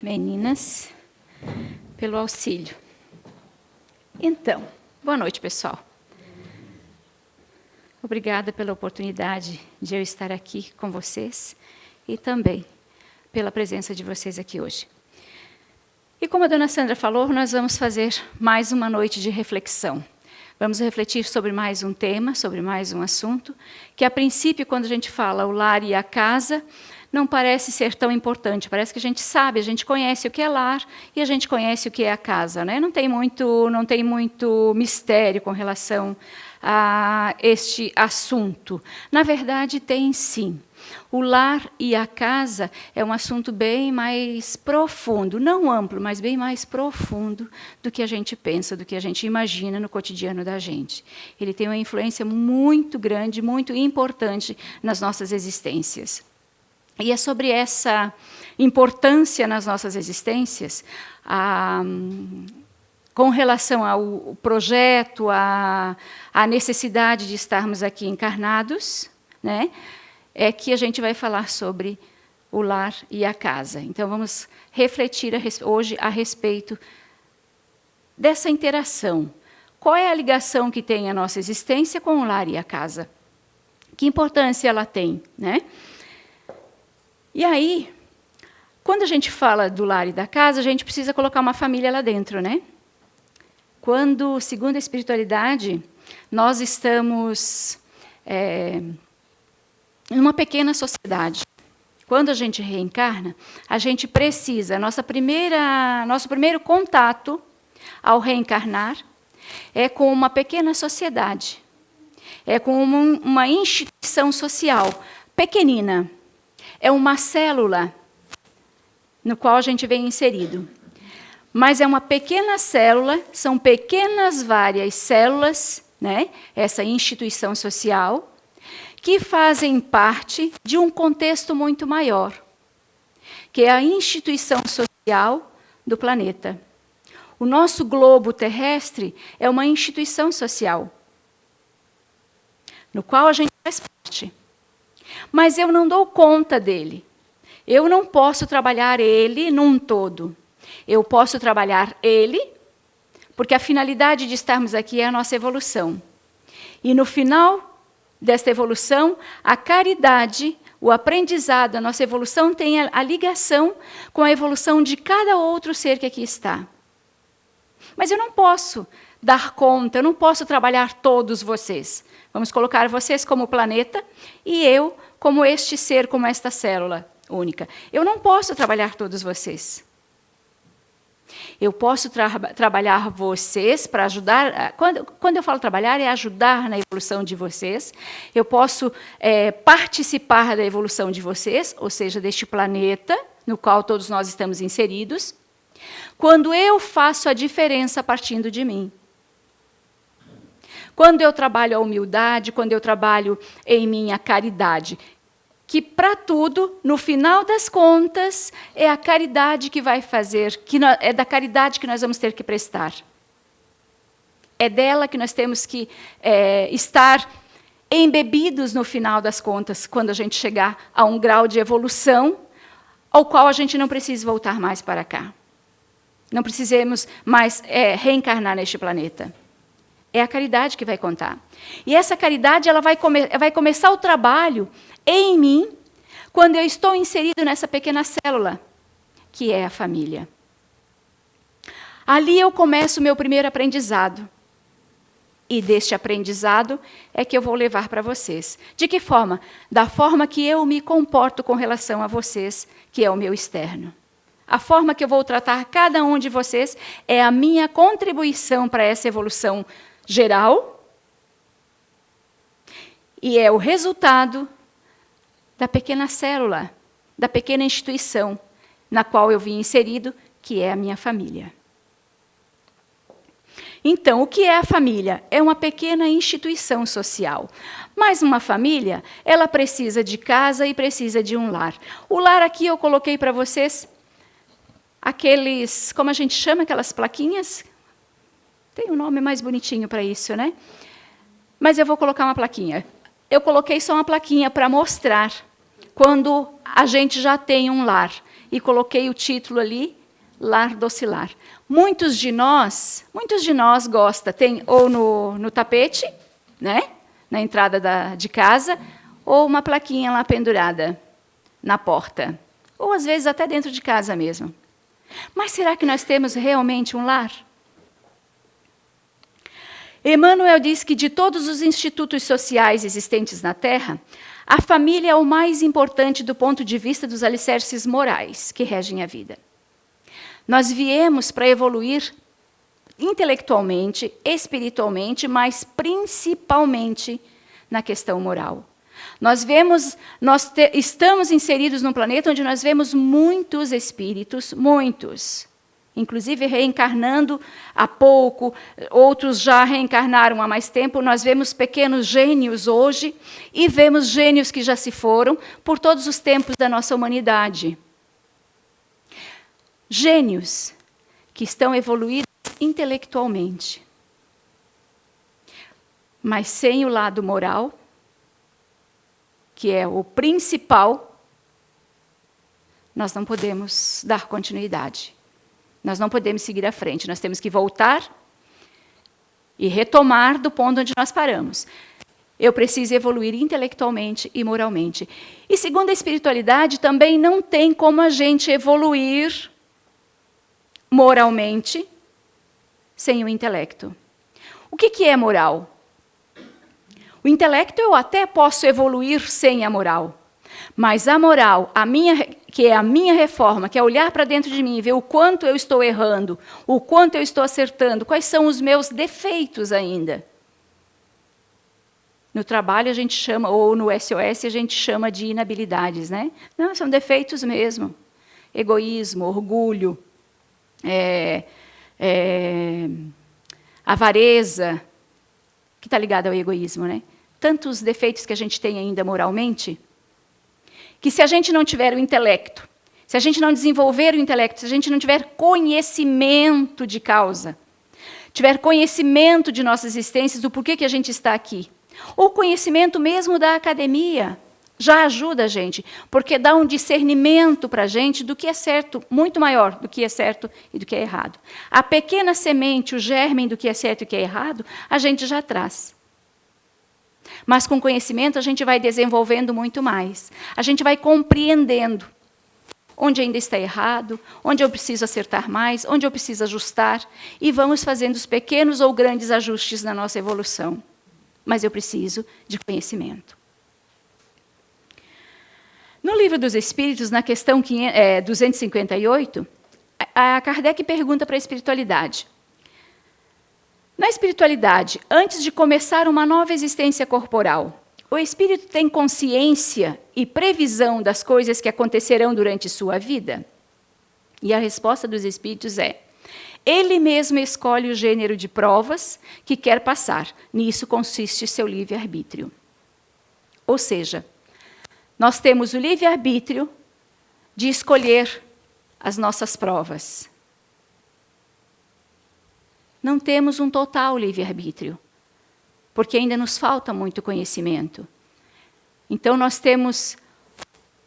meninas, pelo auxílio. Então, boa noite, pessoal. Obrigada pela oportunidade de eu estar aqui com vocês e também pela presença de vocês aqui hoje. E como a dona Sandra falou, nós vamos fazer mais uma noite de reflexão. Vamos refletir sobre mais um tema, sobre mais um assunto, que a princípio, quando a gente fala o lar e a casa, não parece ser tão importante. Parece que a gente sabe, a gente conhece o que é lar e a gente conhece o que é a casa, né? Não tem muito mistério com relação a este assunto. Na verdade, tem sim. O lar e a casa é um assunto bem mais profundo, não amplo, mas bem mais profundo do que a gente pensa, do que a gente imagina no cotidiano da gente. Ele tem uma influência muito grande, muito importante nas nossas existências. E é sobre essa importância nas nossas existências, com relação ao projeto, à necessidade de estarmos aqui encarnados, né? É que a gente vai falar sobre o lar e a casa. Então, vamos refletir hoje a respeito dessa interação. Qual é a ligação que tem a nossa existência com o lar e a casa? Que importância ela tem, né? E aí, quando a gente fala do lar e da casa, a gente precisa colocar uma família lá dentro, né? Quando, segundo a espiritualidade, nós estamos numa pequena sociedade. Quando a gente reencarna, a gente precisa, nosso primeiro contato ao reencarnar é com uma pequena sociedade, é com uma instituição social pequenina, é uma célula no qual a gente vem inserido. Mas é uma pequena célula, são pequenas várias células, né? Essa instituição social, que fazem parte de um contexto muito maior, que é a instituição social do planeta. O nosso globo terrestre é uma instituição social, no qual a gente faz parte. Mas eu não dou conta dele. Eu não posso trabalhar ele num todo. Eu posso trabalhar ele, porque a finalidade de estarmos aqui é a nossa evolução. E no final desta evolução, a caridade, o aprendizado, a nossa evolução tem a ligação com a evolução de cada outro ser que aqui está. Mas eu não posso dar conta, eu não posso trabalhar todos vocês. Vamos colocar vocês como planeta e eu como este ser, como esta célula única. Eu não posso trabalhar todos vocês. Eu posso trabalhar vocês para ajudar. Quando eu falo trabalhar, é ajudar na evolução de vocês. Eu posso participar da evolução de vocês, ou seja, deste planeta no qual todos nós estamos inseridos, quando eu faço a diferença partindo de mim. Quando eu trabalho a humildade, quando eu trabalho em mim a caridade, que para tudo, no final das contas, é a caridade que vai fazer, é da caridade que nós vamos ter que prestar. É dela que nós temos que estar embebidos no final das contas, quando a gente chegar a um grau de evolução, ao qual a gente não precisa voltar mais para cá. Não precisemos mais reencarnar neste planeta. É a caridade que vai contar. E essa caridade ela vai começar o trabalho em mim, quando eu estou inserido nessa pequena célula, que é a família. Ali eu começo o meu primeiro aprendizado. E deste aprendizado é que eu vou levar para vocês. De que forma? Da forma que eu me comporto com relação a vocês, que é o meu externo. A forma que eu vou tratar cada um de vocês é a minha contribuição para essa evolução geral e é o resultado da pequena célula, da pequena instituição na qual eu vim inserido, que é a minha família. Então, o que é a família? É uma pequena instituição social. Mas uma família, ela precisa de casa e precisa de um lar. O lar aqui eu coloquei para vocês aqueles, como a gente chama, aquelas plaquinhas. Tem um nome mais bonitinho para isso, né? Mas eu vou colocar uma plaquinha. Eu coloquei só uma plaquinha para mostrar quando a gente já tem um lar. e coloquei o título ali, Lar Docilar. Muitos de nós gostam, tem ou no tapete, né, na entrada de casa, ou uma plaquinha lá pendurada na porta. Ou, às vezes, até dentro de casa mesmo. Mas será que nós temos realmente um lar? Emmanuel diz que de todos os institutos sociais existentes na Terra, a família é o mais importante do ponto de vista dos alicerces morais que regem a vida. Nós viemos para evoluir intelectualmente, espiritualmente, mas principalmente na questão moral. Estamos inseridos num planeta onde nós vemos muitos espíritos, muitos, inclusive reencarnando há pouco, outros já reencarnaram há mais tempo. Nós vemos pequenos gênios hoje e vemos gênios que já se foram por todos os tempos da nossa humanidade. Gênios que estão evoluídos intelectualmente, mas sem o lado moral, que é o principal, nós não podemos dar continuidade. Nós não podemos seguir à frente. Nós temos que voltar e retomar do ponto onde nós paramos. Eu preciso evoluir intelectualmente e moralmente. E segundo a espiritualidade, também não tem como a gente evoluir moralmente sem o intelecto. O que é moral? O intelecto eu até posso evoluir sem a moral. Mas a moral, que é a minha reforma, que é olhar para dentro de mim e ver o quanto eu estou errando, o quanto eu estou acertando, quais são os meus defeitos ainda. No trabalho a gente chama, ou no SOS a gente chama de inabilidades, né? Não, são defeitos mesmo. Egoísmo, orgulho, avareza, que está ligado ao egoísmo, né? Tantos defeitos que a gente tem ainda moralmente, que se a gente não tiver o intelecto, se a gente não desenvolver o intelecto, se a gente não tiver conhecimento de causa, tiver conhecimento de nossa existência, do porquê que a gente está aqui, ou conhecimento mesmo da academia, já ajuda a gente, porque dá um discernimento para a gente do que é certo, muito maior do que é certo e do que é errado. A pequena semente, o germe do que é certo e o que é errado, a gente já traz. Mas com conhecimento a gente vai desenvolvendo muito mais. A gente vai compreendendo onde ainda está errado, onde eu preciso acertar mais, onde eu preciso ajustar, e vamos fazendo os pequenos ou grandes ajustes na nossa evolução. Mas eu preciso de conhecimento. No Livro dos Espíritos, na questão 258, a Kardec pergunta para a espiritualidade. Na espiritualidade, antes de começar uma nova existência corporal, o espírito tem consciência e previsão das coisas que acontecerão durante sua vida? E a resposta dos espíritos é: ele mesmo escolhe o gênero de provas que quer passar. Nisso consiste seu livre-arbítrio. Ou seja, nós temos o livre-arbítrio de escolher as nossas provas. Não temos um total livre-arbítrio, porque ainda nos falta muito conhecimento. Então, nós temos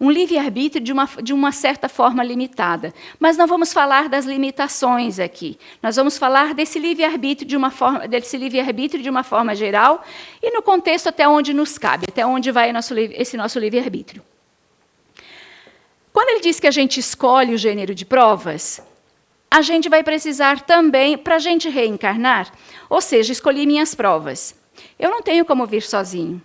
um livre-arbítrio de uma certa forma limitada. Mas não vamos falar das limitações aqui. Nós vamos falar desse livre-arbítrio de uma forma geral e no contexto até onde nos cabe, até onde vai esse nosso livre-arbítrio. Quando ele diz que a gente escolhe o gênero de provas, a gente vai precisar também, para a gente reencarnar, ou seja, escolhi minhas provas. Eu não tenho como vir sozinho.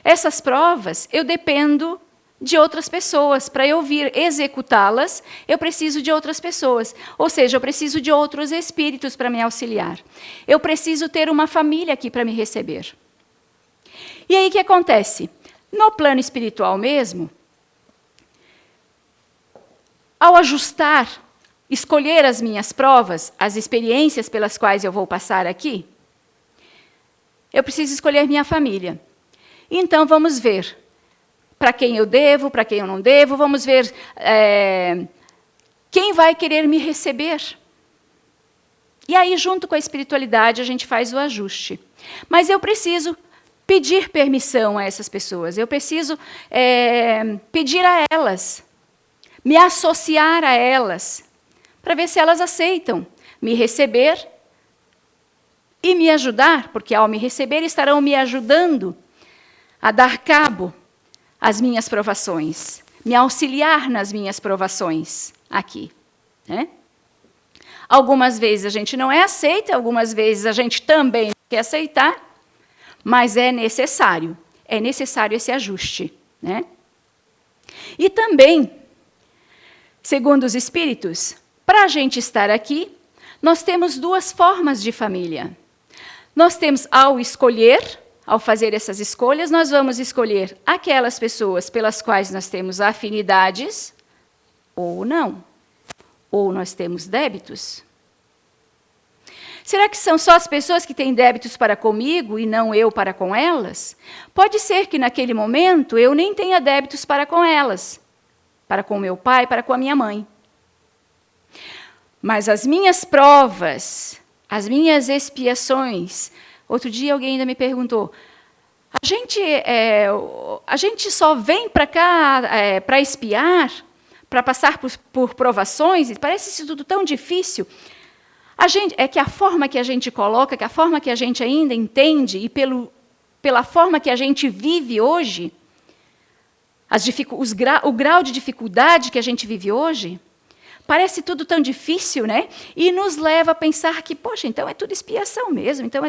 Essas provas, eu dependo de outras pessoas. Para eu vir executá-las, eu preciso de outras pessoas. Ou seja, eu preciso de outros espíritos para me auxiliar. Eu preciso ter uma família aqui para me receber. E aí o que acontece? No plano espiritual mesmo, ao ajustar, escolher as minhas provas, as experiências pelas quais eu vou passar aqui, eu preciso escolher minha família. Então, vamos ver para quem eu devo, para quem eu não devo, vamos ver quem vai querer me receber. E aí, junto com a espiritualidade, a gente faz o ajuste. Mas eu preciso pedir permissão a essas pessoas, eu preciso pedir a elas, me associar a elas, para ver se elas aceitam me receber e me ajudar, porque ao me receber estarão me ajudando a dar cabo às minhas provações, me auxiliar nas minhas provações aqui, né? Algumas vezes a gente não é aceita, algumas vezes a gente também não quer aceitar, mas é necessário esse ajuste, né? E também, segundo os espíritos, para a gente estar aqui, nós temos duas formas de família. Nós temos, ao fazer essas escolhas, nós vamos escolher aquelas pessoas pelas quais nós temos afinidades, ou não. Ou nós temos débitos. Será que são só as pessoas que têm débitos para comigo e não eu para com elas? Pode ser que naquele momento eu nem tenha débitos para com elas, para com meu pai, para com a minha mãe. Mas as minhas provas, as minhas expiações... Outro dia alguém ainda me perguntou, a gente só vem para cá para expiar, para passar por provações, e parece isso tudo tão difícil. É que a forma que a gente coloca, que a forma que a gente ainda entende, e pela forma que a gente vive hoje, o grau de dificuldade que a gente vive hoje, parece tudo tão difícil, né? E nos leva a pensar que, poxa, então é tudo expiação mesmo, então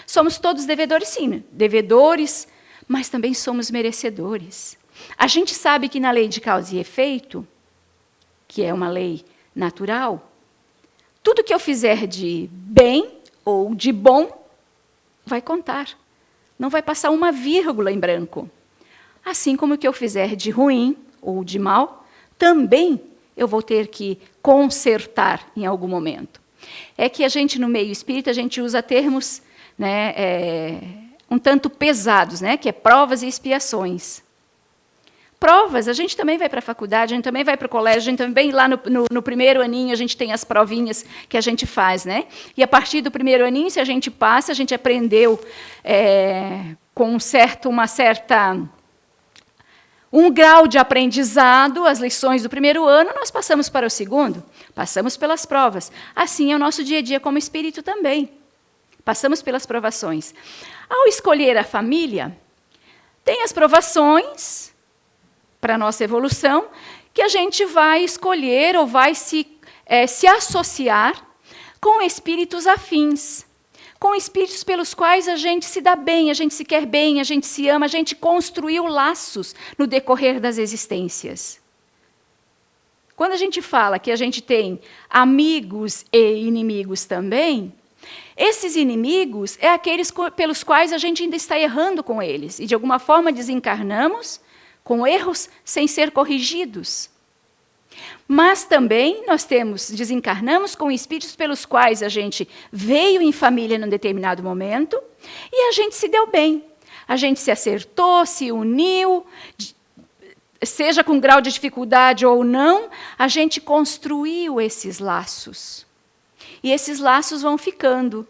somos todos devedores, sim, devedores, mas também somos merecedores. A gente sabe que na lei de causa e efeito, que é uma lei natural, tudo que eu fizer de bem ou de bom vai contar. Não vai passar uma vírgula em branco. Assim como o que eu fizer de ruim ou de mal, também eu vou ter que consertar em algum momento. É que a gente, no meio espírita, a gente usa termos, né, um tanto pesados, né, que é provas e expiações. Provas, a gente também vai para a faculdade, a gente também vai para o colégio, a gente também lá no primeiro aninho a gente tem as provinhas que a gente faz, né? E a partir do primeiro aninho, se a gente passa, a gente aprendeu com um grau de aprendizado, as lições do primeiro ano, nós passamos para o segundo, passamos pelas provas. Assim é o nosso dia a dia como espírito também. Passamos pelas provações. Ao escolher a família, tem as provações para a nossa evolução, que a gente vai escolher ou vai se associar com espíritos afins, com espíritos pelos quais a gente se dá bem, a gente se quer bem, a gente se ama, a gente construiu laços no decorrer das existências. Quando a gente fala que a gente tem amigos e inimigos também, esses inimigos é aqueles pelos quais a gente ainda está errando com eles, e de alguma forma desencarnamos com erros sem ser corrigidos. Mas também nós desencarnamos com espíritos pelos quais a gente veio em família num determinado momento e a gente se deu bem. A gente se acertou, se uniu, seja com grau de dificuldade ou não, a gente construiu esses laços. E esses laços vão ficando.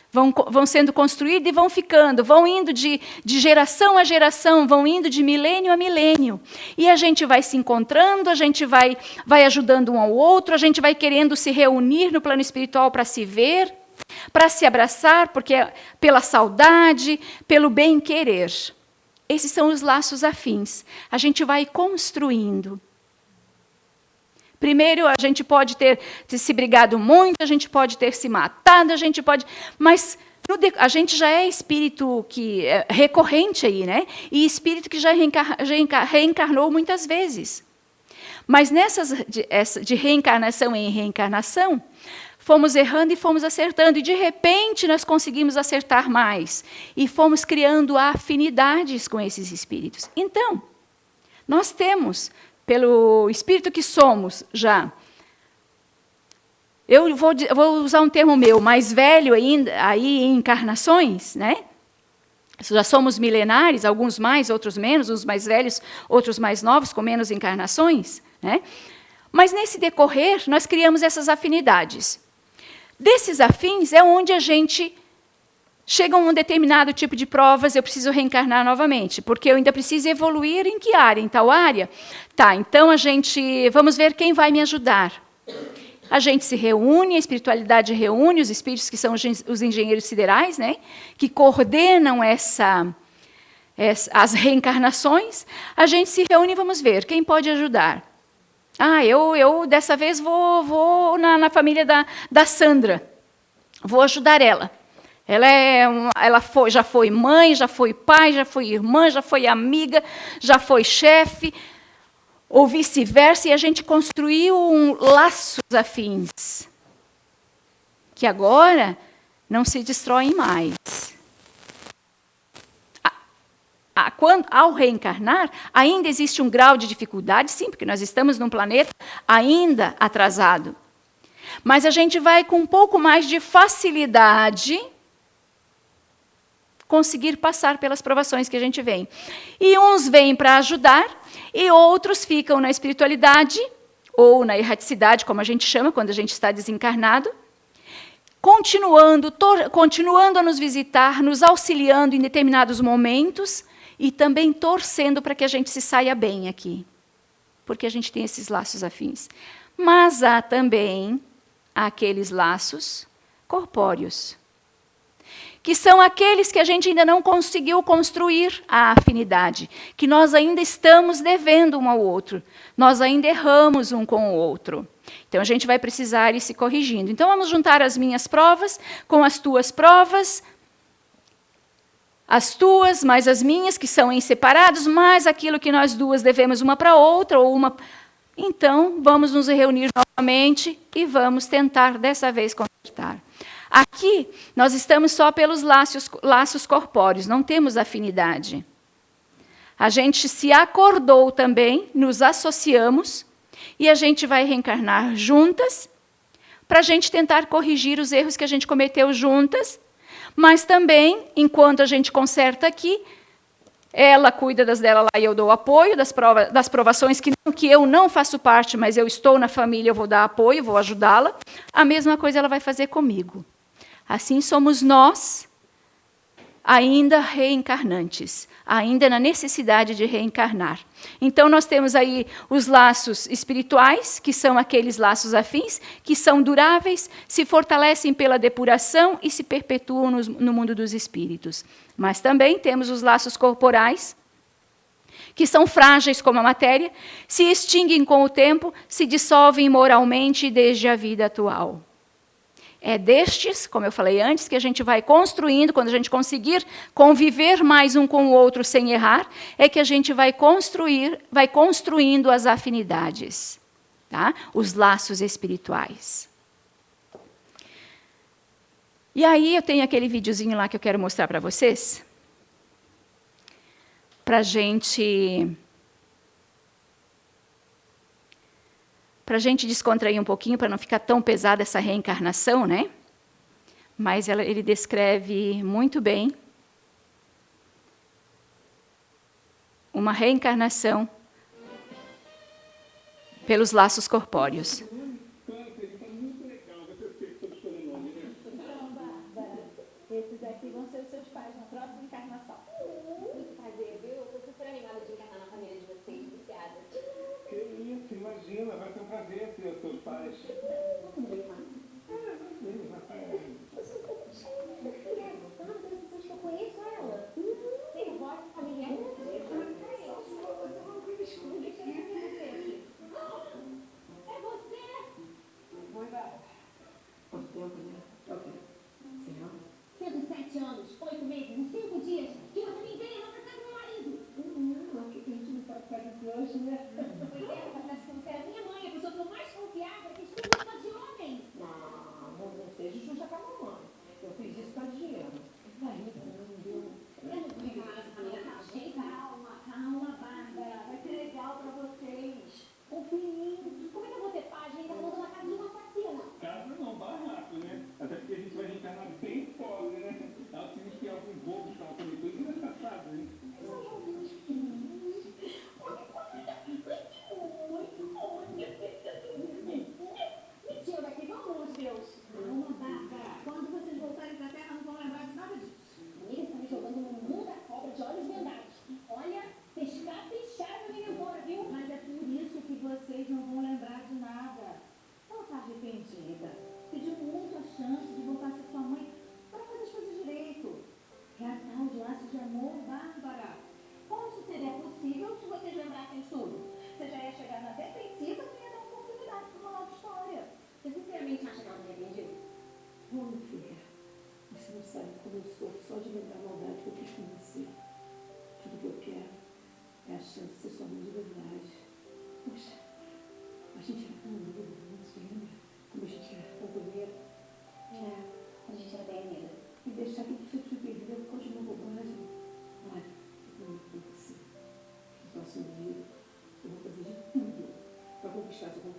Vão sendo construídos e vão ficando, vão indo de geração a geração, vão indo de milênio a milênio. E a gente vai se encontrando, a gente vai ajudando um ao outro, a gente vai querendo se reunir no plano espiritual para se ver, para se abraçar, porque pela saudade, pelo bem-querer. Esses são os laços afins. A gente vai construindo. Primeiro, a gente pode ter se brigado muito, a gente pode ter se matado, mas a gente já é espírito que é recorrente aí, né? E espírito que já reencarnou muitas vezes. Mas nessas de reencarnação em reencarnação, fomos errando e fomos acertando, e de repente nós conseguimos acertar mais, e fomos criando afinidades com esses espíritos. Então, nós temos, pelo espírito que somos já, eu vou usar um termo meu, mais velho ainda, aí em encarnações, né? Já somos milenares, alguns mais, outros menos, uns mais velhos, outros mais novos, com menos encarnações, né? Mas nesse decorrer, nós criamos essas afinidades. Desses afins é onde a gente chega um determinado tipo de provas, eu preciso reencarnar novamente, porque eu ainda preciso evoluir em que área? Em tal área? Tá, então vamos ver quem vai me ajudar. A gente se reúne, a espiritualidade reúne, os espíritos que são os engenheiros siderais, né, que coordenam as reencarnações, a gente se reúne e vamos ver quem pode ajudar. Eu dessa vez vou na família da Sandra, vou ajudar ela. Já foi mãe, já foi pai, já foi irmã, já foi amiga, já foi chefe, ou vice-versa, e a gente construiu laços afins, que agora não se destroem mais. Ao reencarnar, ainda existe um grau de dificuldade, sim, porque nós estamos num planeta ainda atrasado. Mas a gente vai com um pouco mais de facilidade conseguir passar pelas provações que a gente vem. E uns vêm para ajudar, e outros ficam na espiritualidade, ou na erraticidade, como a gente chama, quando a gente está desencarnado, continuando a nos visitar, nos auxiliando em determinados momentos, e também torcendo para que a gente se saia bem aqui, porque a gente tem esses laços afins. Mas há também aqueles laços corpóreos, que são aqueles que a gente ainda não conseguiu construir a afinidade, que nós ainda estamos devendo um ao outro, nós ainda erramos um com o outro. Então, a gente vai precisar ir se corrigindo. Então, vamos juntar as minhas provas com as tuas provas, as tuas mais as minhas, que são em separados, mais aquilo que nós duas devemos uma para a outra, ou uma... Então, vamos nos reunir novamente e vamos tentar, dessa vez, consertar. Aqui, nós estamos só pelos laços corpóreos, não temos afinidade. A gente se acordou também, nos associamos, e a gente vai reencarnar juntas, para a gente tentar corrigir os erros que a gente cometeu juntas, mas também, enquanto a gente conserta aqui, ela cuida das dela lá e eu dou apoio, das provações que eu não faço parte, mas eu estou na família, eu vou dar apoio, vou ajudá-la. A mesma coisa ela vai fazer comigo. Assim somos nós, ainda reencarnantes, ainda na necessidade de reencarnar. Então, nós temos aí os laços espirituais, que são aqueles laços afins, que são duráveis, se fortalecem pela depuração e se perpetuam no mundo dos espíritos. Mas também temos os laços corporais, que são frágeis como a matéria, se extinguem com o tempo, se dissolvem moralmente desde a vida atual. É destes, como eu falei antes, que a gente vai construindo, quando a gente conseguir conviver mais um com o outro sem errar, é que a gente vai construindo as afinidades, tá? Os laços espirituais. E aí eu tenho aquele videozinho lá que eu quero mostrar para vocês, para a gente descontrair um pouquinho, para não ficar tão pesada essa reencarnação, né? Mas ele descreve muito bem uma reencarnação pelos laços corpóreos. Esses aqui vão ser os seus pais na próxima encarnação. Muito prazer, viu? Eu tô super animada de encarnar na família de vocês, viciada. Que isso, imagina, vai ser um prazer ter os seus pais. Vamos bem lá. Eu sou um pouco Engraçado, das pessoas que eu conheço ela. Ser voz familiar. É você? Vou embora. Quanto tempo, né? Ok. Senhor? 107 anos, 8 meses e 5 dias que você me enganou pra casa do meu marido. Não, aqui que a gente não pode fazer de hoje, né? Pois é, parece que você era minha mãe, a pessoa que eu mais confiava, que estuda só de homem. Não seja justa com a mamãe. Eu fiz isso para dinheiro. Daí, não deu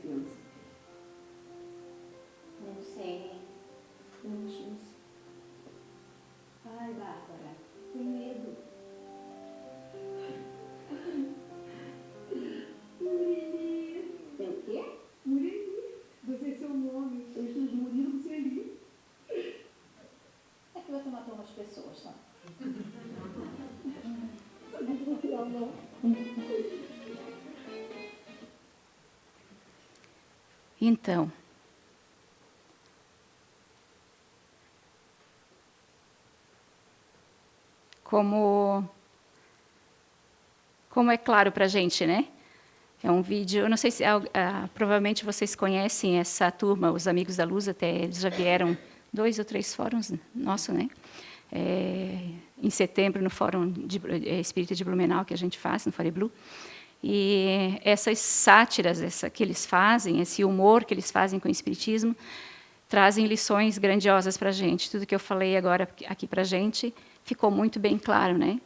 criança? Não sei. Anjos. Ai, Bárbara, tenho medo. Murilo. É o quê? Murilo. Você é seu nome. Eu estou de Murilo, você é ali. É que você matou umas pessoas, tá? Não. Então, como é claro para a gente, né? É um vídeo, eu não sei se, provavelmente vocês conhecem essa turma, os Amigos da Luz, até eles já vieram 2 ou 3 fóruns nosso, né? Em setembro, no Fórum Espírita de Blumenau, que a gente faz, no Fore Blue. E essas sátiras que eles fazem, esse humor que eles fazem com o Espiritismo, trazem lições grandiosas para a gente. Tudo que eu falei agora aqui para a gente ficou muito bem claro, né?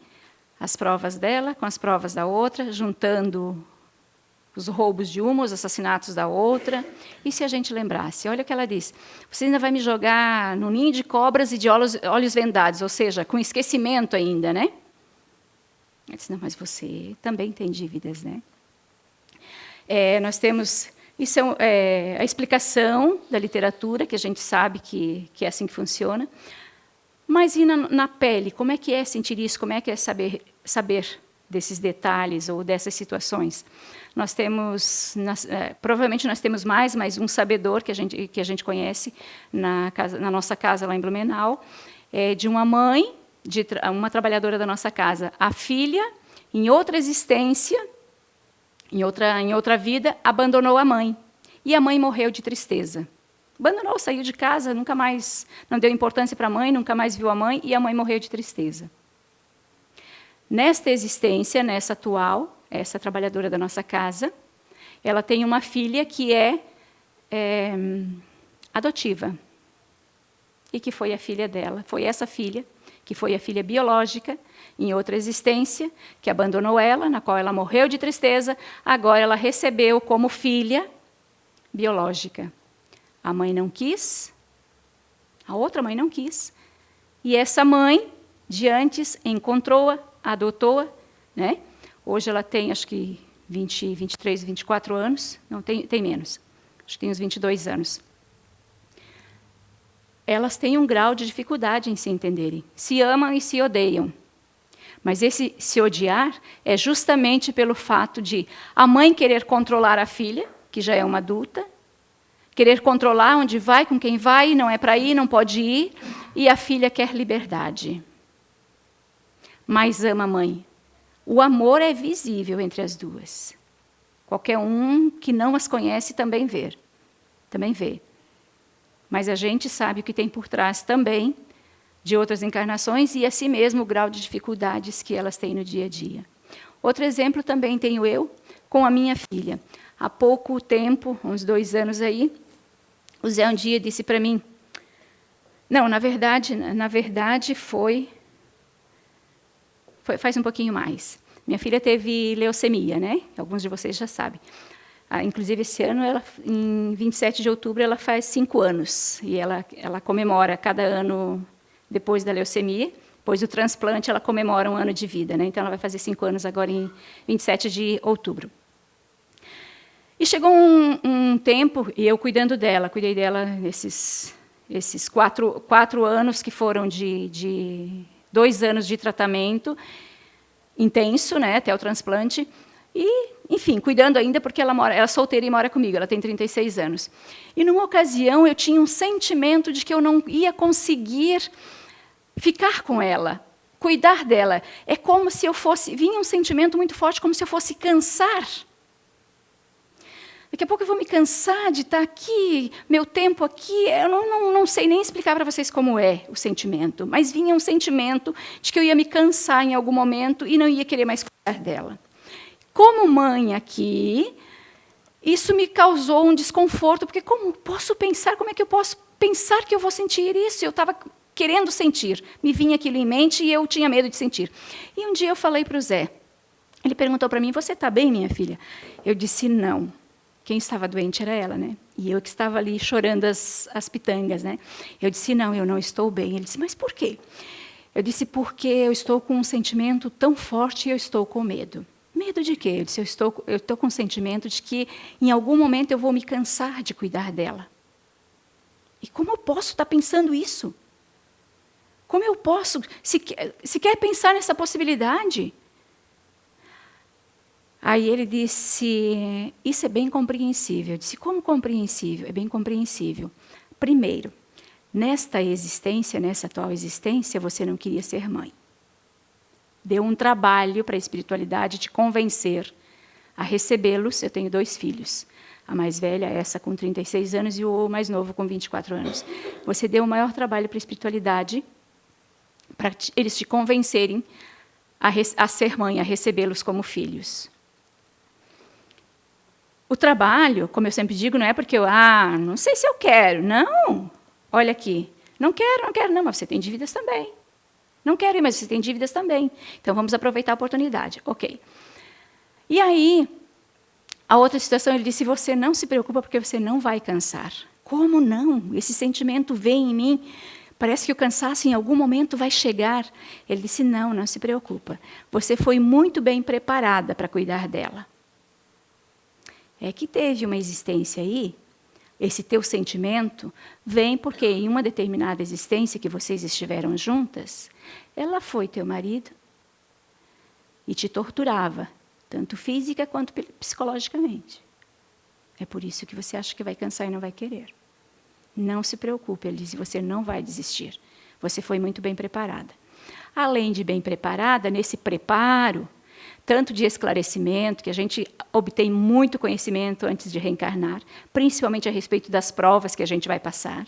As provas dela com as provas da outra, juntando os roubos de uma, os assassinatos da outra. E se a gente lembrasse? Olha o que ela diz. Você ainda vai me jogar no ninho de cobras e de olhos vendados, ou seja, com esquecimento ainda, né? Eu disse, não, mas você também tem dívidas, né? Nós temos... Isso é a explicação da literatura, que a gente sabe que é assim que funciona. Mas e na pele? Como é que é sentir isso? Como é que é saber desses detalhes ou dessas situações? Nós temos, provavelmente nós temos mais um sabedor que a gente conhece na nossa casa lá em Blumenau, de uma mãe, uma trabalhadora da nossa casa. A filha, em outra existência, em outra vida, abandonou a mãe. E a mãe morreu de tristeza. Abandonou, saiu de casa, nunca mais, não deu importância para a mãe, nunca mais viu a mãe, e a mãe morreu de tristeza. Nesta existência, nessa atual, essa trabalhadora da nossa casa, ela tem uma filha que é adotiva. E que foi a filha dela, foi essa filha, que foi a filha biológica, em outra existência, que abandonou ela, na qual ela morreu de tristeza, agora ela recebeu como filha biológica. A mãe não quis, a outra mãe não quis, e essa mãe, de antes, encontrou-a, adotou-a, né? Hoje ela tem, acho que, 23, 24 anos, não, tem menos, acho que tem uns 22 anos. Elas têm um grau de dificuldade em se entenderem, se amam e se odeiam. Mas esse se odiar é justamente pelo fato de a mãe querer controlar a filha, que já é uma adulta, querer controlar onde vai, com quem vai, não é para ir, não pode ir, e a filha quer liberdade. Mas ama a mãe. O amor é visível entre as duas. Qualquer um que não as conhece também vê. Mas a gente sabe o que tem por trás também de outras encarnações e, assim mesmo, o grau de dificuldades que elas têm no dia a dia. Outro exemplo também tenho eu com a minha filha. Há pouco tempo, uns 2 anos aí, o Zé um dia disse para mim... Não, na verdade foi faz um pouquinho mais. Minha filha teve leucemia, né? Alguns de vocês já sabem. Inclusive, esse ano, em 27 de outubro, ela faz 5 anos. E ela comemora cada ano, depois da leucemia, depois do transplante, ela comemora um ano de vida, né? Então, ela vai fazer 5 anos agora em 27 de outubro. E chegou um tempo, e eu cuidei dela nesses 4 anos que foram de 2 anos de tratamento intenso, né, até o transplante, e, enfim, cuidando ainda, porque ela é solteira e mora comigo, ela tem 36 anos. E, numa ocasião, eu tinha um sentimento de que eu não ia conseguir ficar com ela, cuidar dela. É como se vinha um sentimento muito forte, como se eu fosse cansar. Daqui a pouco eu vou me cansar de estar aqui, meu tempo aqui. Eu não sei nem explicar para vocês como é o sentimento, mas vinha um sentimento de que eu ia me cansar em algum momento e não ia querer mais cuidar dela. Como mãe aqui, isso me causou um desconforto, porque como é que eu posso pensar que eu vou sentir isso? Eu estava querendo sentir, me vinha aquilo em mente e eu tinha medo de sentir. E um dia eu falei para o Zé, ele perguntou para mim, você está bem, minha filha? Eu disse, não. Quem estava doente era ela, né? E eu que estava ali chorando as pitangas, né? Eu disse, não, eu não estou bem. Ele disse, mas por quê? Eu disse, porque eu estou com um sentimento tão forte e eu estou com medo. Medo de quê? Eu disse, eu estou com um sentimento de que em algum momento eu vou me cansar de cuidar dela. E como eu posso estar pensando isso? Como eu posso sequer pensar nessa possibilidade? Aí ele disse, isso é bem compreensível. Eu disse, como compreensível? É bem compreensível. Primeiro, nesta existência, nessa atual existência, você não queria ser mãe. Deu um trabalho para a espiritualidade te convencer a recebê-los. Eu tenho 2 filhos. A mais velha, essa com 36 anos, e o mais novo com 24 anos. Você deu o maior trabalho para a espiritualidade, para eles te convencerem a ser mãe, a recebê-los como filhos. O trabalho, como eu sempre digo, não é porque não sei se eu quero. Não, olha aqui. Não quero, não, mas você tem dívidas também. Não quero, mas você tem dívidas também. Então, vamos aproveitar a oportunidade. Ok. E aí, a outra situação, ele disse, você não se preocupa porque você não vai cansar. Como não? Esse sentimento vem em mim. Parece que o cansaço em algum momento vai chegar. Ele disse, não se preocupa. Você foi muito bem preparada para cuidar dela. É que teve uma existência aí, esse teu sentimento vem porque em uma determinada existência que vocês estiveram juntas, ela foi teu marido e te torturava, tanto física quanto psicologicamente. É por isso que você acha que vai cansar e não vai querer. Não se preocupe, ele disse, você não vai desistir. Você foi muito bem preparada. Além de bem preparada, nesse preparo, tanto de esclarecimento, que a gente obtém muito conhecimento antes de reencarnar, principalmente a respeito das provas que a gente vai passar.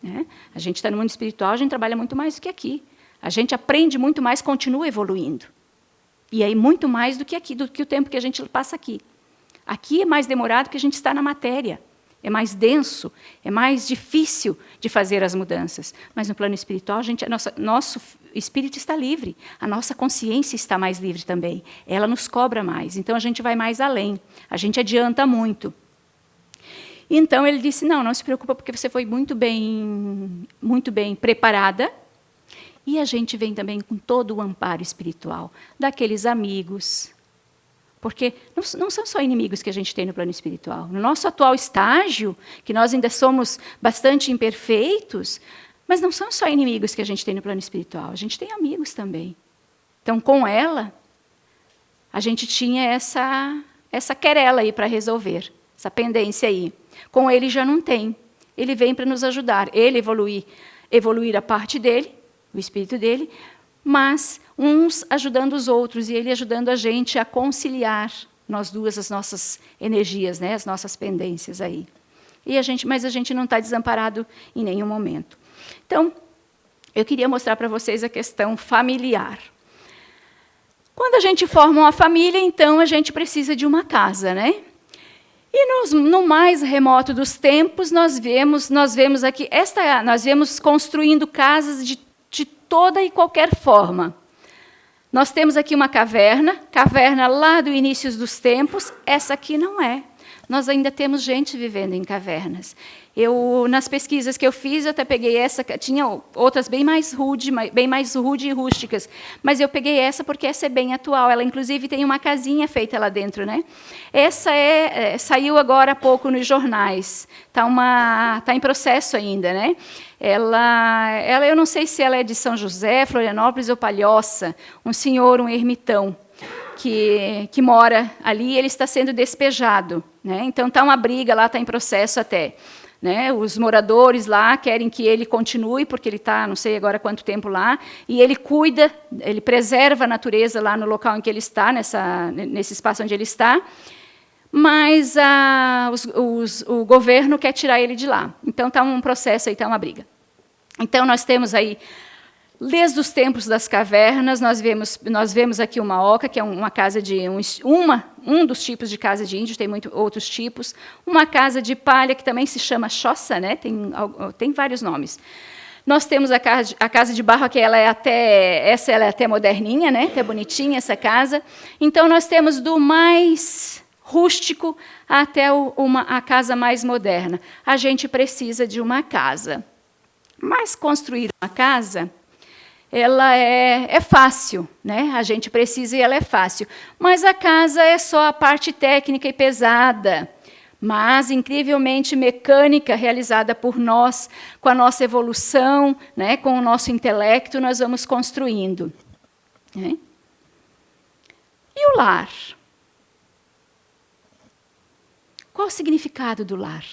Né? A gente está no mundo espiritual, a gente trabalha muito mais do que aqui. A gente aprende muito mais, continua evoluindo. E aí muito mais do que aqui, do que o tempo que a gente passa aqui. Aqui é mais demorado porque a gente está na matéria. É mais denso, é mais difícil de fazer as mudanças. Mas no plano espiritual, nosso espírito está livre. A nossa consciência está mais livre também. Ela nos cobra mais. Então, a gente vai mais além. A gente adianta muito. Então, ele disse, não se preocupa, porque você foi muito bem preparada. E a gente vem também com todo o amparo espiritual daqueles amigos. Porque não são só inimigos que a gente tem no plano espiritual. No nosso atual estágio, que nós ainda somos bastante imperfeitos, mas não são só inimigos que a gente tem no plano espiritual. A gente tem amigos também. Então, com ela, a gente tinha essa querela aí para resolver, essa pendência aí. Com ele já não tem. Ele vem para nos ajudar. Ele evoluir a parte dele, o espírito dele, mas uns ajudando os outros e ele ajudando a gente a conciliar nós duas as nossas energias, né, as nossas pendências aí. Mas a gente não está desamparado em nenhum momento. Então, eu queria mostrar para vocês a questão familiar. Quando a gente forma uma família, então a gente precisa de uma casa, né? E no mais remoto dos tempos, nós vemos aqui, nós vemos construindo casas de toda e qualquer forma. Nós temos aqui uma caverna lá do início dos tempos, essa aqui não é. Nós ainda temos gente vivendo em cavernas. Nas pesquisas que eu fiz, eu até peguei essa, tinha outras bem mais rude e rústicas, mas eu peguei essa porque essa é bem atual. Ela, inclusive, tem uma casinha feita lá dentro, né? Essa saiu agora há pouco nos jornais. Tá em processo ainda, né? Ela, eu não sei se ela é de São José, Florianópolis ou Palhoça, um ermitão, que mora ali, e ele está sendo despejado. Né? Então, está uma briga lá, está em processo até. Né? Os moradores lá querem que ele continue, porque ele está, não sei agora quanto tempo lá, e ele cuida, ele preserva a natureza lá no local em que ele está, nesse espaço onde ele está, mas o governo quer tirar ele de lá. Então, está um processo aí, está uma briga. Então, nós temos aí, desde os tempos das cavernas, nós vemos aqui uma oca, que é uma casa de um dos tipos de casa de índio, tem outros tipos. Uma casa de palha, que também se chama choça, né? Tem vários nomes. Nós temos a casa de barro, que ela é até moderninha, né? Até bonitinha essa casa. Então, nós temos do mais rústico até a casa mais moderna. A gente precisa de uma casa. Mas construir uma casa, ela é fácil, né? A gente precisa e ela é fácil. Mas a casa é só a parte técnica e pesada, mas incrivelmente mecânica, realizada por nós, com a nossa evolução, né? Com o nosso intelecto, nós vamos construindo. Né? E o lar? Qual o significado do lar?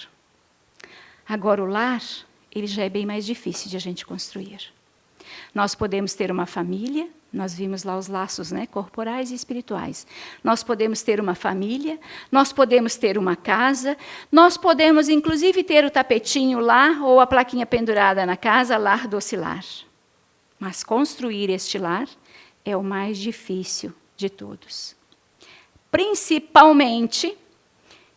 Agora, o lar, ele já é bem mais difícil de a gente construir. Nós podemos ter uma família, nós vimos lá os laços, né, corporais e espirituais. Nós podemos ter uma família, nós podemos ter uma casa, nós podemos, inclusive, ter o tapetinho lá ou a plaquinha pendurada na casa, lar docilar. Mas construir este lar é o mais difícil de todos. Principalmente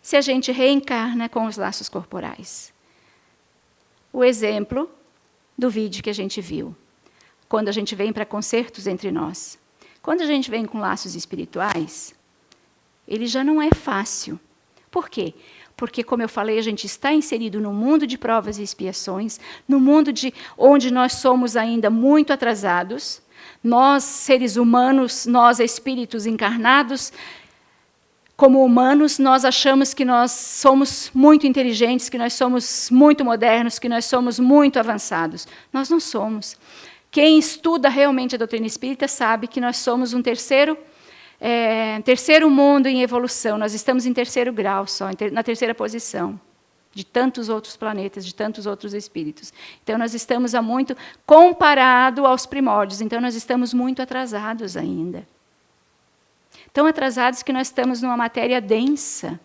se a gente reencarna com os laços corporais. O exemplo do vídeo que a gente viu. Quando a gente vem para concertos entre nós. Quando a gente vem com laços espirituais, ele já não é fácil. Por quê? Porque, como eu falei, a gente está inserido no mundo de provas e expiações, no mundo onde nós somos ainda muito atrasados. Nós, seres humanos, nós, espíritos encarnados, como humanos, nós achamos que nós somos muito inteligentes, que nós somos muito modernos, que nós somos muito avançados. Nós não somos. Quem estuda realmente a doutrina espírita sabe que nós somos um terceiro mundo em evolução. Nós estamos em terceiro grau só, na terceira posição de tantos outros planetas, de tantos outros espíritos. Então, nós estamos comparado aos primórdios, então nós estamos muito atrasados ainda. Tão atrasados que nós estamos numa matéria densa.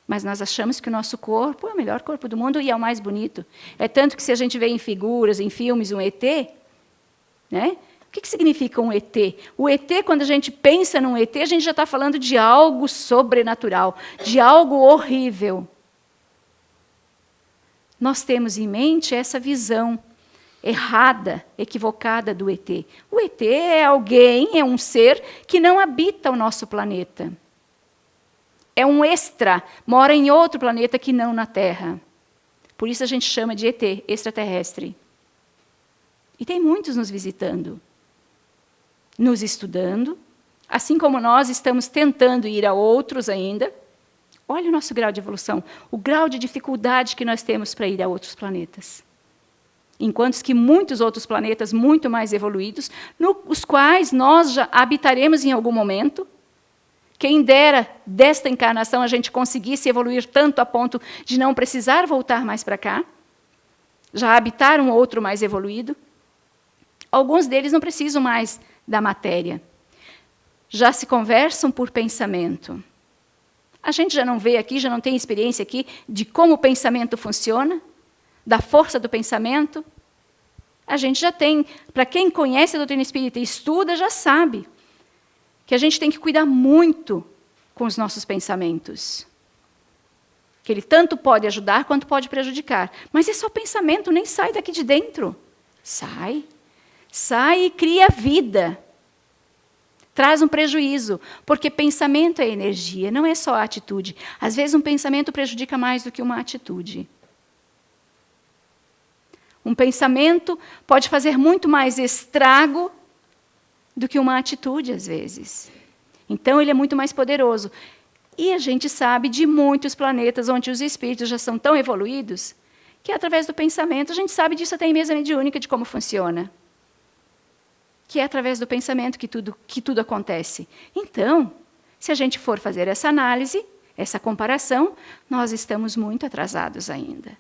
Mas nós achamos que o nosso corpo é o melhor corpo do mundo e é o mais bonito. É tanto que se a gente vê em figuras, em filmes, um ET, né? O que significa um ET? O ET, quando a gente pensa num ET, a gente já está falando de algo sobrenatural, de algo horrível. Nós temos em mente essa visão errada, equivocada do ET. O ET é alguém, é um ser que não habita o nosso planeta. É um extra, mora em outro planeta que não na Terra. Por isso a gente chama de ET, extraterrestre. E tem muitos nos visitando, nos estudando, assim como nós estamos tentando ir a outros ainda. Olha o nosso grau de evolução, o grau de dificuldade que nós temos para ir a outros planetas. Enquanto que muitos outros planetas muito mais evoluídos, nos quais nós já habitaremos em algum momento. Quem dera, desta encarnação, a gente conseguisse evoluir tanto a ponto de não precisar voltar mais para cá, já habitar um outro mais evoluído. Alguns deles não precisam mais da matéria. Já se conversam por pensamento. A gente já não vê aqui, já não tem experiência aqui de como o pensamento funciona, da força do pensamento. A gente já tem, para quem conhece a doutrina espírita e estuda, já sabe que a gente tem que cuidar muito com os nossos pensamentos. Que ele tanto pode ajudar quanto pode prejudicar. Mas é só pensamento, nem sai daqui de dentro. Sai. Sai e cria vida. Traz um prejuízo, porque pensamento é energia, não é só a atitude. Às vezes um pensamento prejudica mais do que uma atitude. Um pensamento pode fazer muito mais estrago do que uma atitude, às vezes. Então, ele é muito mais poderoso. E a gente sabe de muitos planetas onde os espíritos já são tão evoluídos que, através do pensamento, a gente sabe disso até em mesa mediúnica, de como funciona. Que é através do pensamento que tudo acontece. Então, se a gente for fazer essa análise, essa comparação, nós estamos muito atrasados ainda.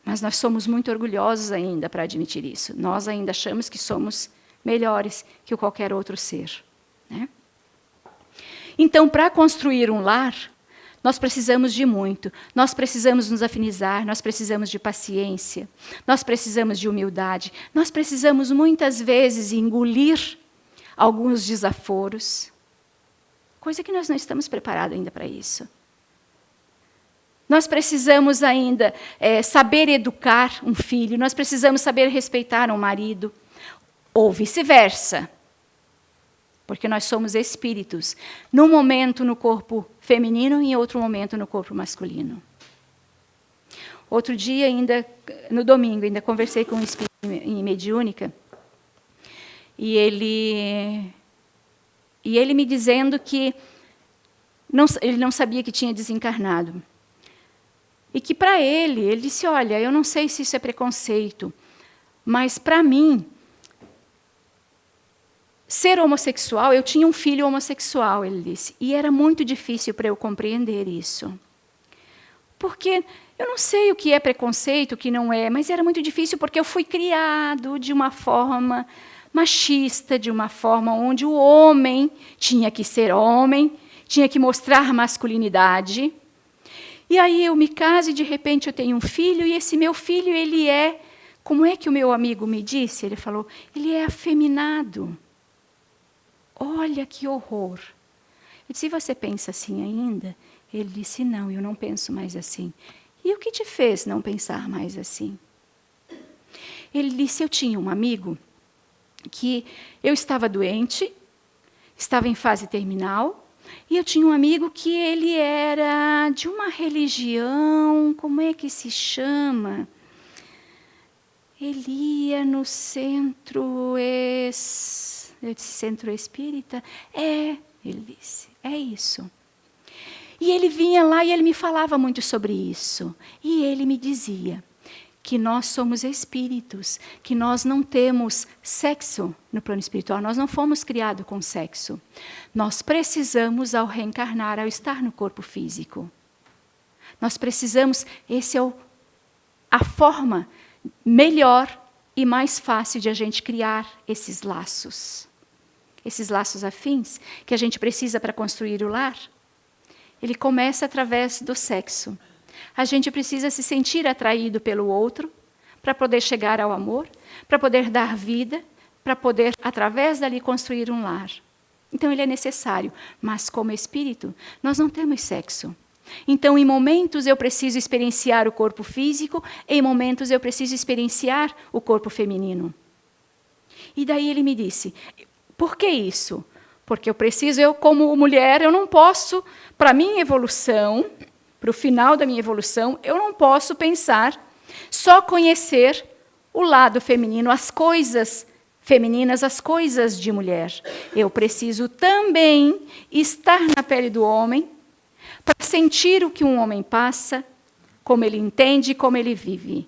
Mas nós somos muito orgulhosos ainda para admitir isso. Nós ainda achamos que somos melhores que qualquer outro ser. Né? Então, para construir um lar, nós precisamos de muito. Nós precisamos nos afinizar, nós precisamos de paciência, nós precisamos de humildade, nós precisamos muitas vezes engolir alguns desaforos, coisa que nós não estamos preparados ainda para isso. Nós precisamos ainda saber educar um filho, nós precisamos saber respeitar um marido, ou vice-versa. porque nós somos espíritos, num momento no corpo feminino e em outro momento no corpo masculino. Outro dia, ainda no domingo, ainda conversei com um espírito em mediúnica, e ele me dizendo que ele não sabia que tinha desencarnado. E que para ele disse, olha, eu não sei se isso é preconceito, mas para mim, ser homossexual, eu tinha um filho homossexual, ele disse, e era muito difícil para eu compreender isso. Porque eu não sei o que é preconceito, o que não é, mas era muito difícil porque eu fui criado de uma forma machista, de uma forma onde o homem tinha que ser homem, tinha que mostrar masculinidade. E aí eu me caso e, de repente, eu tenho um filho, e esse meu filho, ele é... Como é que o meu amigo me disse? Ele falou, ele é afeminado. Olha que horror. Eu disse, e você pensa assim ainda? Ele disse, não, eu não penso mais assim. E o que te fez não pensar mais assim? Ele disse, eu tinha um amigo que eu estava doente, estava em fase terminal, e eu tinha um amigo que ele era de uma religião, como é que se chama? Ele ia no centro centro espírita? Ele disse, é isso. E ele vinha lá e ele me falava muito sobre isso. E ele me dizia que nós somos espíritos, que nós não temos sexo no plano espiritual, nós não fomos criados com sexo. Nós precisamos, ao reencarnar, ao estar no corpo físico. Nós precisamos, a forma melhor e mais fácil de a gente criar esses laços afins que a gente precisa para construir o lar. Ele começa através do sexo. A gente precisa se sentir atraído pelo outro para poder chegar ao amor, para poder dar vida, para poder, através dali, construir um lar. Então, ele é necessário. Mas, como espírito, nós não temos sexo. Então, em momentos, eu preciso experienciar o corpo físico, em momentos, eu preciso experienciar o corpo feminino. E daí ele me disse, por que isso? Porque eu como mulher, eu não posso, para a minha evolução, para o final da minha evolução, eu não posso pensar, só conhecer o lado feminino, as coisas femininas, as coisas de mulher. Eu preciso também estar na pele do homem, para sentir o que um homem passa, como ele entende, como ele vive.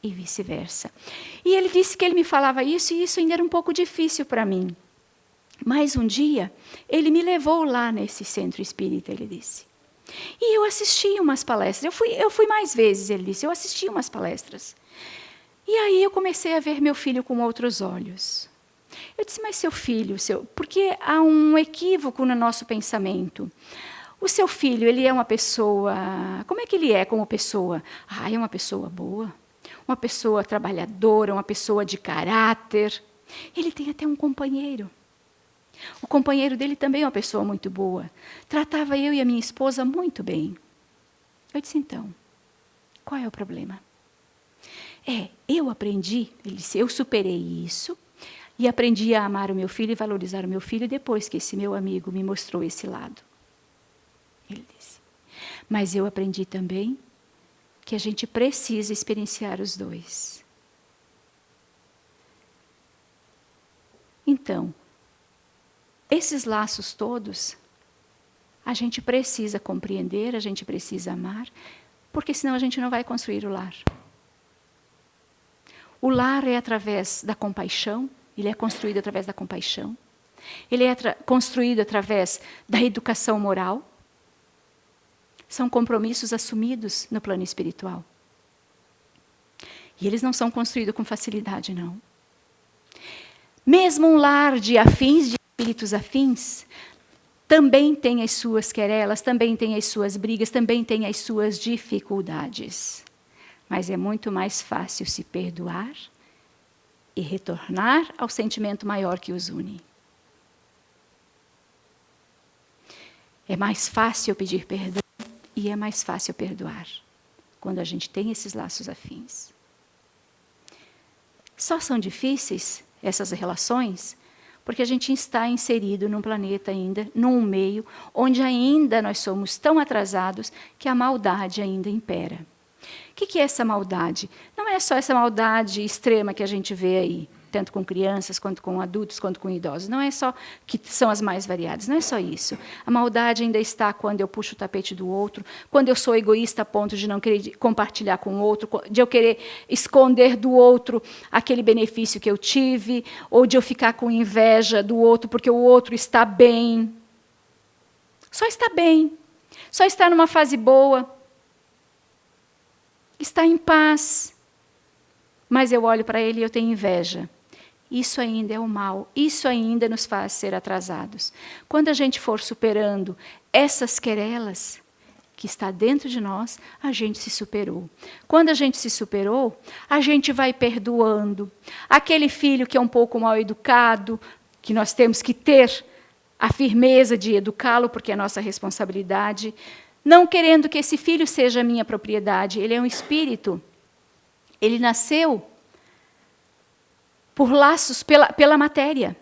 E vice-versa. E ele disse que ele me falava isso, e isso ainda era um pouco difícil para mim. Mas um dia, ele me levou lá nesse centro espírita, ele disse. E eu assisti umas palestras. Eu fui mais vezes, ele disse. Eu assisti umas palestras. E aí eu comecei a ver meu filho com outros olhos. Eu disse, mas seu filho, porque há um equívoco no nosso pensamento. O seu filho, ele é uma pessoa... Como é que ele é como pessoa? É uma pessoa boa, uma pessoa trabalhadora, uma pessoa de caráter. Ele tem até um companheiro. O companheiro dele também é uma pessoa muito boa. Tratava eu e a minha esposa muito bem. Eu disse, então, qual é o problema? Eu aprendi, ele disse, eu superei isso e aprendi a amar o meu filho e valorizar o meu filho depois que esse meu amigo me mostrou esse lado. Ele disse, mas eu aprendi também que a gente precisa experienciar os dois. Então, esses laços todos, a gente precisa compreender, a gente precisa amar, porque senão a gente não vai construir o lar. O lar é através da compaixão, ele é construído através da compaixão. Ele é construído através da educação moral. São compromissos assumidos no plano espiritual. E eles não são construídos com facilidade, não. Mesmo um lar de afins, de espíritos afins, também tem as suas querelas, também tem as suas brigas, também tem as suas dificuldades. Mas é muito mais fácil se perdoar e retornar ao sentimento maior que os une. É mais fácil pedir perdão e é mais fácil perdoar, quando a gente tem esses laços afins. Só são difíceis essas relações Porque a gente está inserido num planeta ainda, num meio, onde ainda nós somos tão atrasados que a maldade ainda impera. O que é essa maldade? Não é só essa maldade extrema que a gente vê aí, tanto com crianças, quanto com adultos, quanto com idosos. Não é só que são as mais variadas, não é só isso. A maldade ainda está quando eu puxo o tapete do outro, quando eu sou egoísta a ponto de não querer compartilhar com o outro, de eu querer esconder do outro aquele benefício que eu tive, ou de eu ficar com inveja do outro porque o outro está bem. Só está bem, só está numa fase boa, está em paz. Mas eu olho para ele e eu tenho inveja. Isso ainda é o mal, isso ainda nos faz ser atrasados. Quando a gente for superando essas querelas que está dentro de nós, a gente se superou. Quando a gente se superou, a gente vai perdoando. Aquele filho que é um pouco mal educado, que nós temos que ter a firmeza de educá-lo, porque é nossa responsabilidade, não querendo que esse filho seja minha propriedade, ele é um espírito. Ele nasceu por laços pela matéria.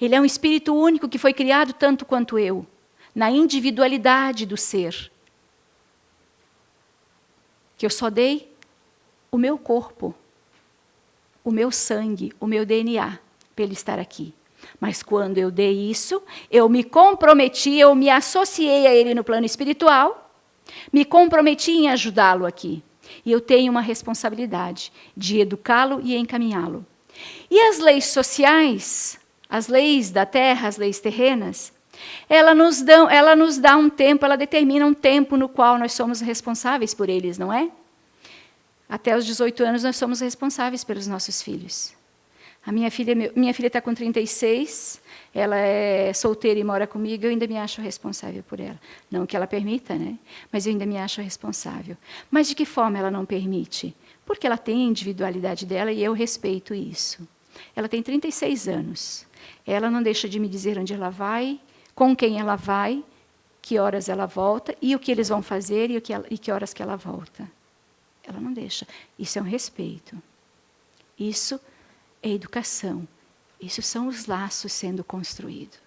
Ele é um espírito único que foi criado tanto quanto eu, na individualidade do ser. Que eu só dei o meu corpo, o meu sangue, o meu DNA, para ele estar aqui. Mas quando eu dei isso, eu me comprometi, eu me associei a ele no plano espiritual, me comprometi em ajudá-lo aqui. E eu tenho uma responsabilidade de educá-lo e encaminhá-lo. E as leis sociais, as leis da terra, as leis terrenas, ela nos dá um tempo, ela determina um tempo no qual nós somos responsáveis por eles, não é? Até os 18 anos nós somos responsáveis pelos nossos filhos. A minha filha está com 36, ela é solteira e mora comigo, eu ainda me acho responsável por ela. Não que ela permita, né? Mas eu ainda me acho responsável. Mas de que forma ela não permite? Porque ela tem a individualidade dela e eu respeito isso. Ela tem 36 anos. Ela não deixa de me dizer onde ela vai, com quem ela vai, que horas ela volta, e o que eles vão fazer e que horas que ela volta. Ela não deixa. Isso é um respeito. Isso é educação. Isso são os laços sendo construídos.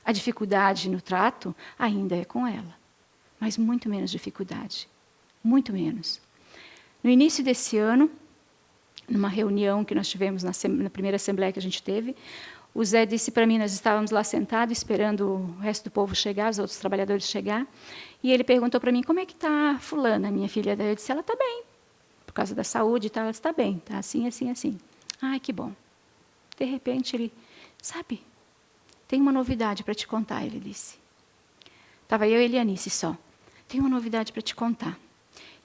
A dificuldade no trato ainda é com ela, mas muito menos dificuldade. Muito menos. No início desse ano, numa reunião que nós tivemos na primeira assembleia que a gente teve, o Zé disse para mim, nós estávamos lá sentados, esperando o resto do povo chegar, os outros trabalhadores chegar, e ele perguntou para mim, como é que está a fulana, minha filha? Daí eu disse, ela está bem. Por causa da saúde e tal, ela está bem, está assim, assim, assim. Ai, que bom. De repente, ele, sabe, tem uma novidade para te contar, ele disse. Estava eu e Elianice só. Tem uma novidade para te contar.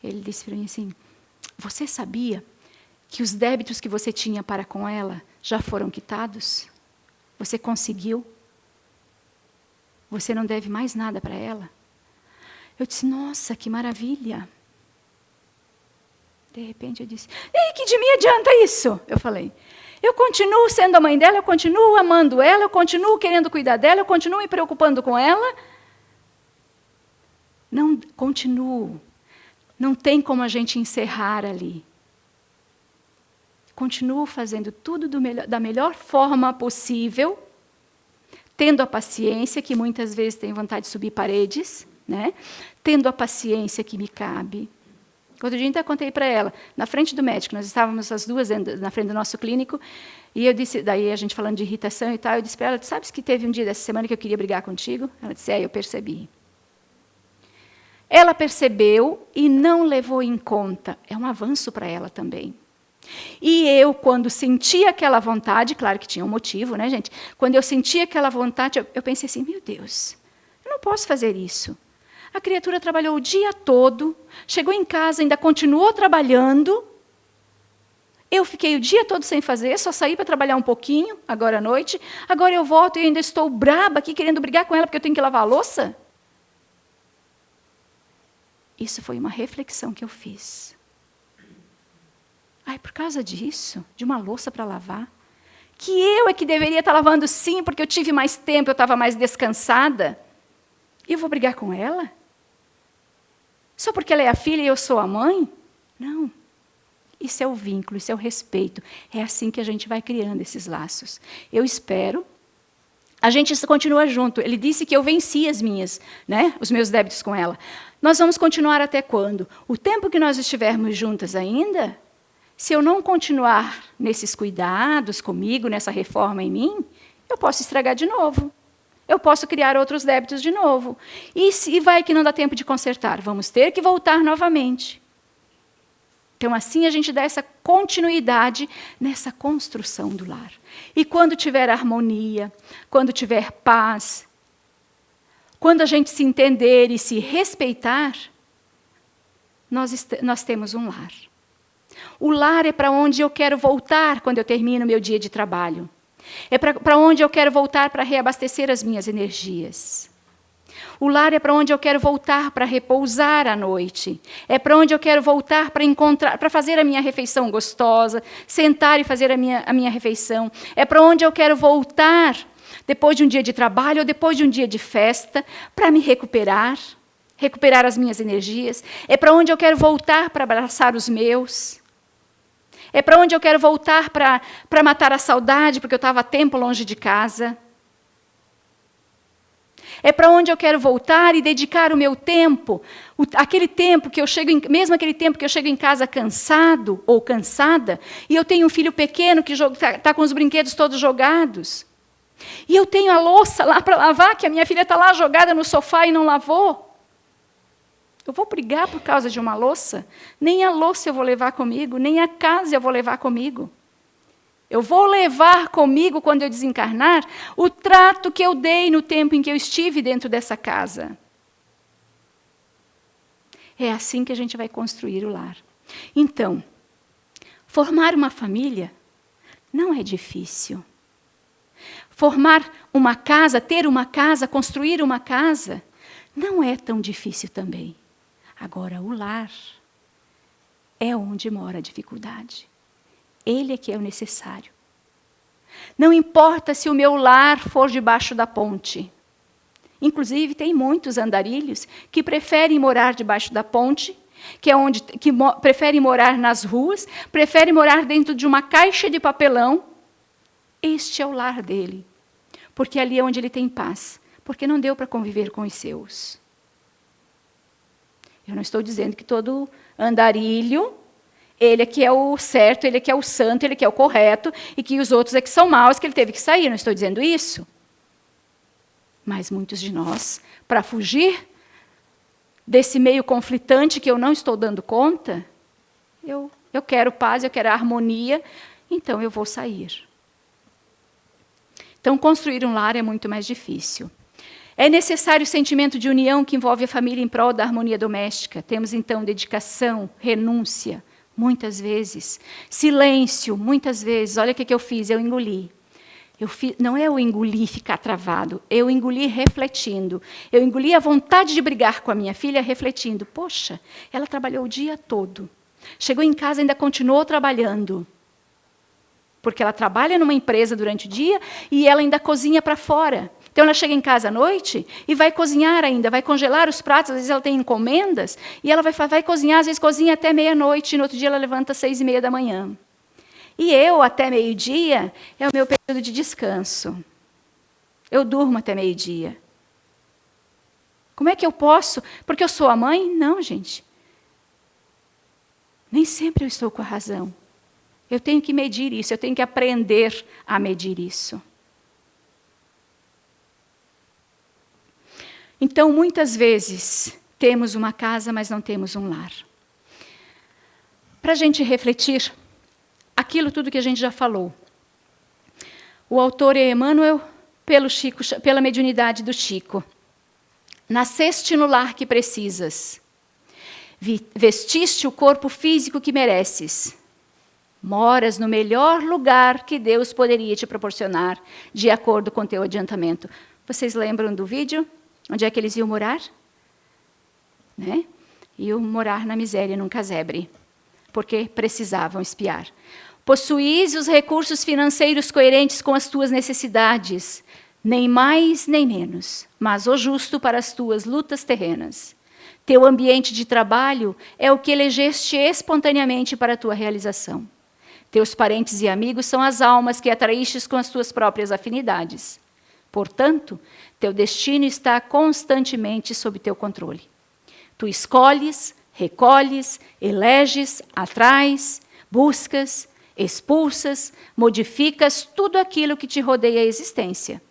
Ele disse para mim assim, você sabia que os débitos que você tinha para com ela já foram quitados? Você conseguiu? Você não deve mais nada para ela? Eu disse, nossa, que maravilha. De repente eu disse, e que de mim adianta isso? Eu falei, eu continuo sendo a mãe dela, eu continuo amando ela, eu continuo querendo cuidar dela, eu continuo me preocupando com ela. Não, continuo. Não tem como a gente encerrar ali. Continuo fazendo tudo da melhor forma possível, tendo a paciência, que muitas vezes tem vontade de subir paredes, né? Tendo a paciência que me cabe. Outro dia eu contei para ela, na frente do médico, nós estávamos as duas na frente do nosso clínico, e eu disse, daí a gente falando de irritação e tal, eu disse para ela, sabes que teve um dia dessa semana que eu queria brigar contigo? Ela disse, eu percebi. Ela percebeu e não levou em conta. É um avanço para ela também. E eu, quando senti aquela vontade, claro que tinha um motivo, né, gente? Quando eu senti aquela vontade, eu pensei assim, meu Deus, eu não posso fazer isso. A criatura trabalhou o dia todo, chegou em casa, ainda continuou trabalhando. Eu fiquei o dia todo sem fazer, só saí para trabalhar um pouquinho, agora à noite. Agora eu volto e ainda estou braba aqui, querendo brigar com ela, porque eu tenho que lavar a louça. Isso foi uma reflexão que eu fiz. Ai, por causa disso, de uma louça para lavar, que eu é que deveria estar lavando sim, porque eu tive mais tempo, eu estava mais descansada. E eu vou brigar com ela? Só porque ela é a filha e eu sou a mãe? Não. Isso é o vínculo, isso é o respeito. É assim que a gente vai criando esses laços. Eu espero. A gente continua junto. Ele disse que eu venci os meus débitos com ela. Nós vamos continuar até quando? O tempo que nós estivermos juntas ainda, se eu não continuar nesses cuidados comigo, nessa reforma em mim, eu posso estragar de novo. Eu posso criar outros débitos de novo. E se vai que não dá tempo de consertar? Vamos ter que voltar novamente. Então, assim a gente dá essa continuidade nessa construção do lar. E quando tiver harmonia, quando tiver paz, quando a gente se entender e se respeitar, nós temos um lar. O lar é para onde eu quero voltar quando eu termino meu dia de trabalho. É para onde eu quero voltar para reabastecer as minhas energias. O lar é para onde eu quero voltar para repousar à noite. É para onde eu quero voltar para fazer a minha refeição gostosa, sentar e fazer a minha refeição. É para onde eu quero voltar depois de um dia de trabalho ou depois de um dia de festa, para me recuperar as minhas energias. É para onde eu quero voltar para abraçar os meus. É para onde eu quero voltar para matar a saudade, porque eu estava há tempo longe de casa. É para onde eu quero voltar e dedicar o meu tempo, aquele tempo que eu chego, mesmo aquele tempo que eu chego em casa cansado ou cansada, e eu tenho um filho pequeno que está com os brinquedos todos jogados. E eu tenho a louça lá para lavar, que a minha filha está lá jogada no sofá e não lavou. Eu vou brigar por causa de uma louça? Nem a louça eu vou levar comigo, nem a casa eu vou levar comigo. Eu vou levar comigo, quando eu desencarnar, o trato que eu dei no tempo em que eu estive dentro dessa casa. É assim que a gente vai construir o lar. Então, formar uma família não é difícil. Formar uma casa, ter uma casa, construir uma casa, não é tão difícil também. Agora, o lar é onde mora a dificuldade. Ele é que é o necessário. Não importa se o meu lar for debaixo da ponte. Inclusive, tem muitos andarilhos que preferem morar debaixo da ponte, preferem morar nas ruas, preferem morar dentro de uma caixa de papelão. Este é o lar dele. Porque ali é onde ele tem paz. Porque não deu para conviver com os seus. Eu não estou dizendo que todo andarilho, ele é que é o certo, ele é que é o santo, ele é que é o correto, e que os outros é que são maus, que ele teve que sair. Não estou dizendo isso. Mas muitos de nós, para fugir desse meio conflitante que eu não estou dando conta, eu quero paz, eu quero harmonia, então eu vou sair. Então, construir um lar é muito mais difícil. É necessário o sentimento de união que envolve a família em prol da harmonia doméstica. Temos, então, dedicação, renúncia, muitas vezes. Silêncio, muitas vezes. Olha o que eu fiz, eu engoli. Não é eu engolir e ficar travado, eu engoli refletindo. Eu engoli a vontade de brigar com a minha filha refletindo. Poxa, ela trabalhou o dia todo. Chegou em casa e ainda continuou trabalhando. Porque ela trabalha numa empresa durante o dia e ela ainda cozinha para fora. Então, ela chega em casa à noite e vai cozinhar ainda, vai congelar os pratos, às vezes ela tem encomendas, e ela vai cozinhar, às vezes cozinha até meia-noite, e no outro dia ela levanta às 6:30 da manhã. E eu, até meio-dia, é o meu período de descanso. Eu durmo até meio-dia. Como é que eu posso? Porque eu sou a mãe? Não, gente. Nem sempre eu estou com a razão. Eu tenho que medir isso, eu tenho que aprender a medir isso. Então, muitas vezes, temos uma casa, mas não temos um lar. Para a gente refletir aquilo tudo que a gente já falou. O autor é Emmanuel, pela mediunidade do Chico. Nasceste no lar que precisas. Vestiste o corpo físico que mereces. Moras no melhor lugar que Deus poderia te proporcionar, de acordo com teu adiantamento. Vocês lembram do vídeo? Onde é que eles iam morar? Né? Iam morar na miséria, num casebre, porque precisavam espiar. Possuís os recursos financeiros coerentes com as tuas necessidades, nem mais nem menos, mas o justo para as tuas lutas terrenas. Teu ambiente de trabalho é o que elegeste espontaneamente para a tua realização. Teus parentes e amigos são as almas que atraístes com as tuas próprias afinidades. Portanto, teu destino está constantemente sob teu controle. Tu escolhes, recolhes, eleges, atraes, buscas, expulsas, modificas tudo aquilo que te rodeia a existência.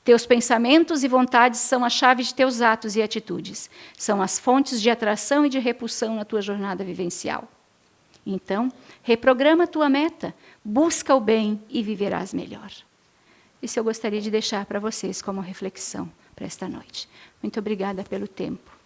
Teus pensamentos e vontades são a chave de teus atos e atitudes. São as fontes de atração e de repulsão na tua jornada vivencial. Então, reprograma a tua meta, busca o bem e viverás melhor. Isso eu gostaria de deixar para vocês como reflexão para esta noite. Muito obrigada pelo tempo.